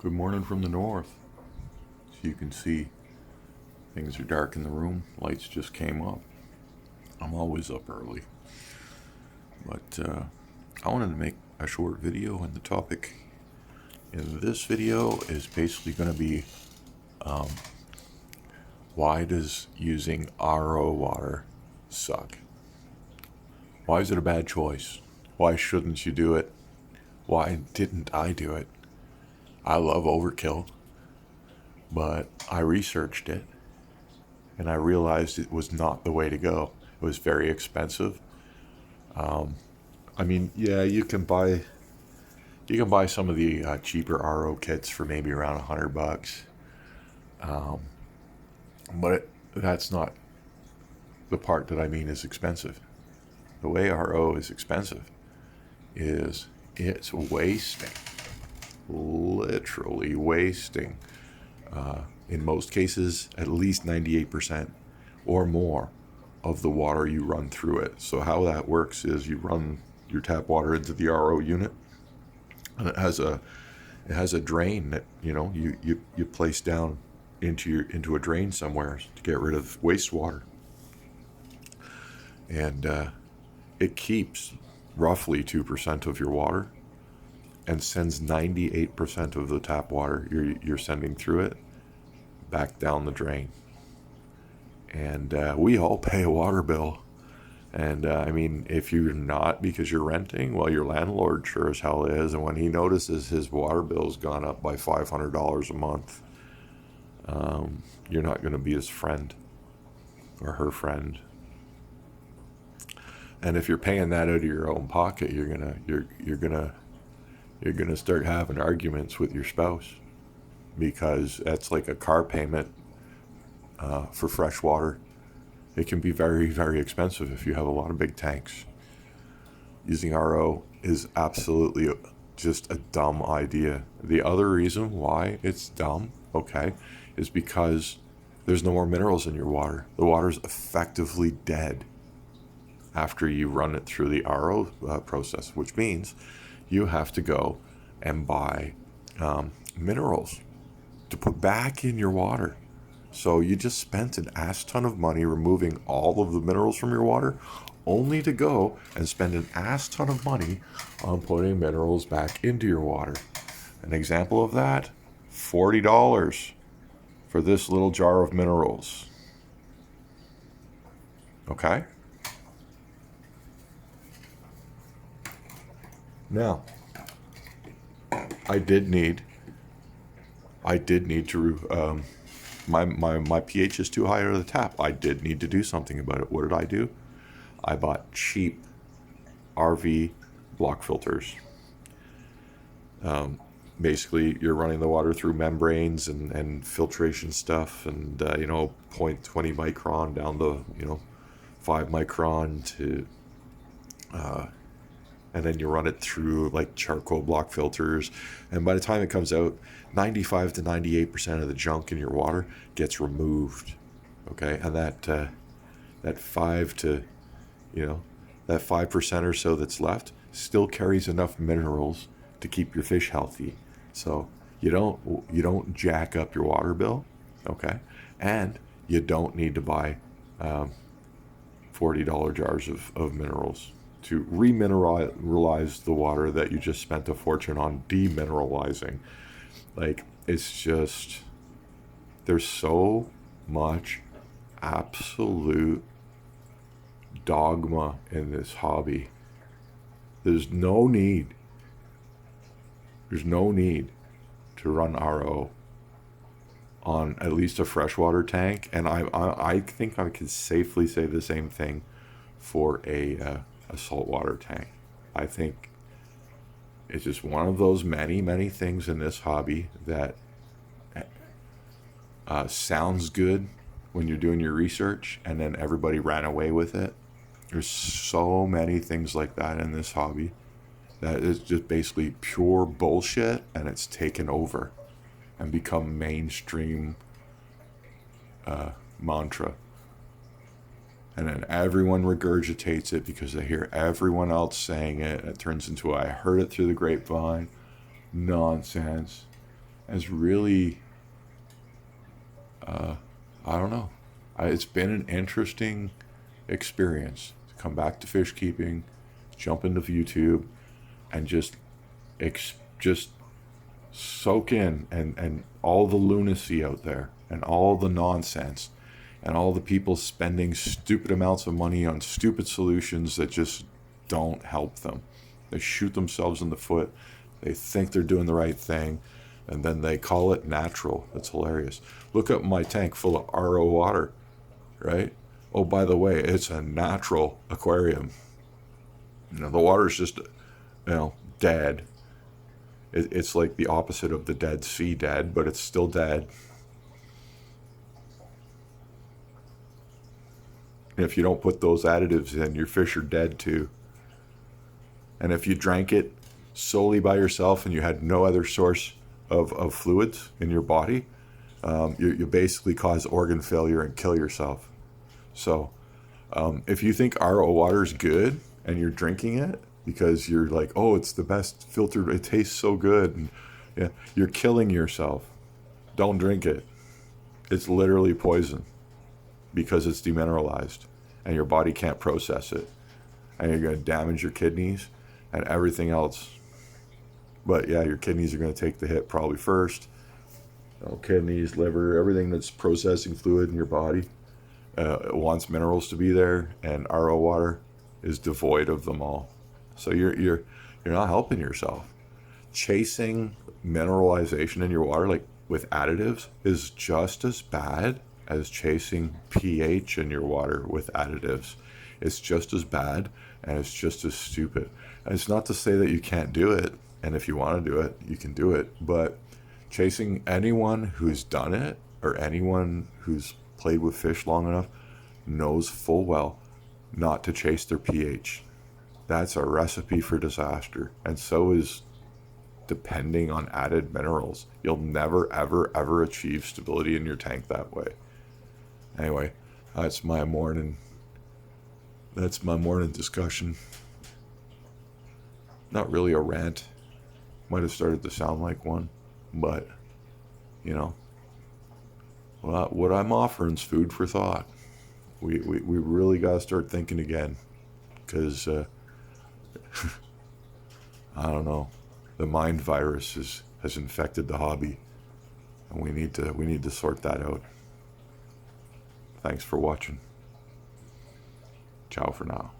Good morning from the north. So you can see things are dark in the room. Lights just came up. I'm always up early. But I wanted to make a short video, and the topic in this video is basically going to be why does using RO water suck? Why is it a bad choice? Why shouldn't you do it? Why didn't I do it? I love overkill, but I researched it and I realized it was not the way to go. It was very expensive. Yeah, you can buy some of the cheaper RO kits for maybe around $100, but that's not the part that I mean is expensive. The way RO is expensive is it's wasting, literally wasting, in most cases, at least 98% or more of the water you run through it. So how that works is you run your tap water into the RO unit, and it has a drain that you place down into a drain somewhere to get rid of wastewater, and it keeps roughly 2% of your water and sends 98% of the tap water you're sending through it back down the drain. And we all pay a water bill. And if you're not because you're renting, well, your landlord sure as hell is. And when he notices his water bill's gone up by $500 a month, you're not going to be his friend or her friend. And if you're paying that out of your own pocket, you're gonna start having arguments with your spouse, because that's like a car payment for fresh water. It can be very, very expensive if you have a lot of big tanks. Using RO is absolutely just a dumb idea. The other reason why it's dumb, is because there's no more minerals in your water. The water's effectively dead after you run it through the RO process, which means you have to go and buy minerals to put back in your water. So you just spent an ass ton of money removing all of the minerals from your water, only to go and spend an ass ton of money on putting minerals back into your water. An example of that, $40 for this little jar of minerals. Okay? Now, I did need to, my pH is too high out of the tap. I did need to do something about it. What did I do? I bought cheap RV block filters. Basically, you're running the water through membranes and filtration stuff, and 0.20 micron down to 5 micron to and then you run it through like charcoal block filters, and by the time it comes out, 95 to 98% of the junk in your water gets removed. Okay, and that 5% or so that's left still carries enough minerals to keep your fish healthy. So you don't jack up your water bill, okay, and you don't need to buy $40 jars of minerals to remineralize the water that you just spent a fortune on demineralizing. Like, it's just, there's so much absolute dogma in this hobby. There's no need to run RO on at least a freshwater tank, and I think I can safely say the same thing for a saltwater tank. I think it's just one of those many things in this hobby that sounds good when you're doing your research, and then everybody ran away with it. There's so many things like that in this hobby that is just basically pure bullshit, and it's taken over and become mainstream mantra. And then everyone regurgitates it because they hear everyone else saying it. And it turns into, I heard it through the grapevine. Nonsense. has really, I don't know. It's been an interesting experience to come back to fish keeping, jump into YouTube, and just soak in and all the lunacy out there and all the nonsense and all the people spending stupid amounts of money on stupid solutions that just don't help them. They shoot themselves in the foot. They think they're doing the right thing, and then they call it natural. It's hilarious. Look at my tank full of RO water, right? Oh, by the way, it's a natural aquarium. The water's just, dead. It's like the opposite of the Dead Sea dead, but it's still dead. And if you don't put those additives in, your fish are dead too. And if you drank it solely by yourself and you had no other source of fluids in your body, you basically cause organ failure and kill yourself. So if you think RO water is good and you're drinking it because you're like, oh, it's the best filtered, it tastes so good, and yeah, you're killing yourself. Don't drink it. It's literally poison because it's demineralized and your body can't process it, and you're going to damage your kidneys and everything else. But yeah, your kidneys are going to take the hit probably first. Kidneys, liver, everything that's processing fluid in your body wants minerals to be there, and RO water is devoid of them all. So you're not helping yourself. Chasing mineralization in your water, like with additives, is just as bad as chasing pH in your water with additives. It's just as bad, and it's just as stupid. And it's not to say that you can't do it, and if you want to do it, you can do it. But chasing anyone who's done it, or anyone who's played with fish long enough, knows full well not to chase their pH. That's a recipe for disaster. And so is depending on added minerals. You'll never, ever, ever achieve stability in your tank that way. Anyway, that's my morning discussion. Not really a rant. Might have started to sound like one, but what I'm offering is food for thought. We really got to start thinking again, because I don't know, the mind virus has infected the hobby, and we need to sort that out. Thanks for watching. Ciao for now.